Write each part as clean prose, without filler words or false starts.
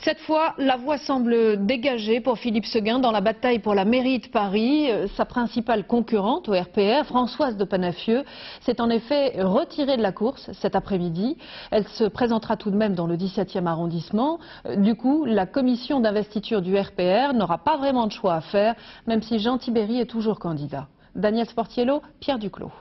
Cette fois, la voie semble dégagée pour Philippe Séguin dans la bataille pour la mairie de Paris. Sa principale concurrente au RPR, Françoise de Panafieux, s'est en effet retirée de la course cet après-midi. Elle se présentera tout de même dans le 17e arrondissement. Du coup, la commission d'investiture du RPR n'aura pas vraiment de choix à faire, même si Jean Tibéri est toujours candidat. Daniel Sportiello, Pierre Duclos.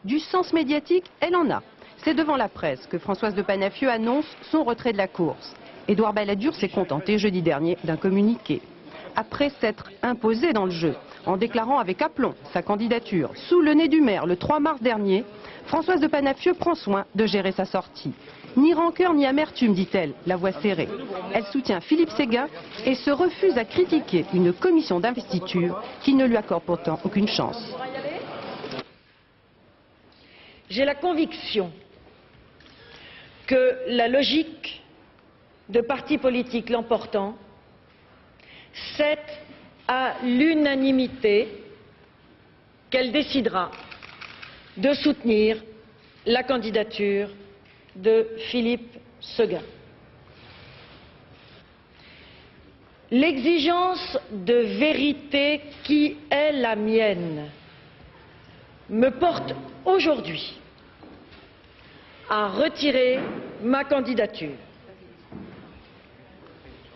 Du sens médiatique, elle en a. C'est devant la presse que Françoise de Panafieux annonce son retrait de la course. Édouard Balladur s'est contenté jeudi dernier d'un communiqué. Après s'être imposé dans le jeu, en déclarant avec aplomb sa candidature sous le nez du maire le 3 mars dernier, Françoise de Panafieux prend soin de gérer sa sortie. Ni rancœur ni amertume, dit-elle, la voix serrée. Elle soutient Philippe Séguin et se refuse à critiquer une commission d'investiture qui ne lui accorde pourtant aucune chance. J'ai la conviction que la logique de partis politiques l'emportant, c'est à l'unanimité qu'elle décidera de soutenir la candidature de Philippe Séguin. L'exigence de vérité qui est la mienne me porte aujourd'hui à retirer ma candidature.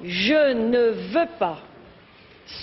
Je ne veux pas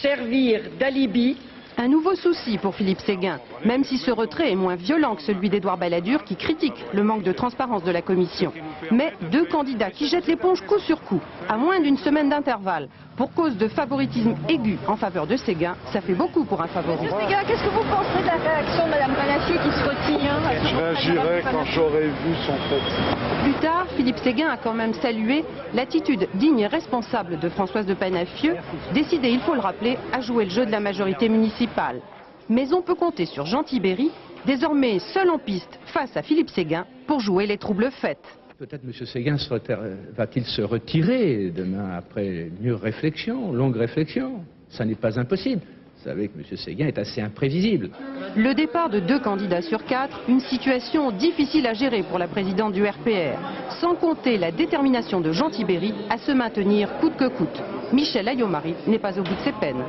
servir d'alibi. Un nouveau souci pour Philippe Séguin, même si ce retrait est moins violent que celui d'Édouard Balladur qui critique le manque de transparence de la commission. Mais deux candidats qui jettent l'éponge coup sur coup, à moins d'une semaine d'intervalle, pour cause de favoritisme aigu en faveur de Séguin, ça fait beaucoup pour un favori. Monsieur Séguin, qu'est-ce que vous pensez de la réaction de Mme Panafieux qui se retire? Je réagirai quand j'aurai vu son fait. Plus tard, Philippe Séguin a quand même salué l'attitude digne et responsable de Françoise de Panafieux, décidée, il faut le rappeler, à jouer le jeu de la majorité municipale. Mais on peut compter sur Jean Tibéri, désormais seul en piste face à Philippe Séguin pour jouer les troubles faits. Peut-être M. Séguin va-t-il se retirer demain après une réflexion, longue réflexion. Ça n'est pas impossible. Vous savez que M. Séguin est assez imprévisible. Le départ de 2 candidats sur 4, une situation difficile à gérer pour la présidente du RPR, sans compter la détermination de Jean Tibéri à se maintenir coûte que coûte. Michel Ayomari n'est pas au bout de ses peines.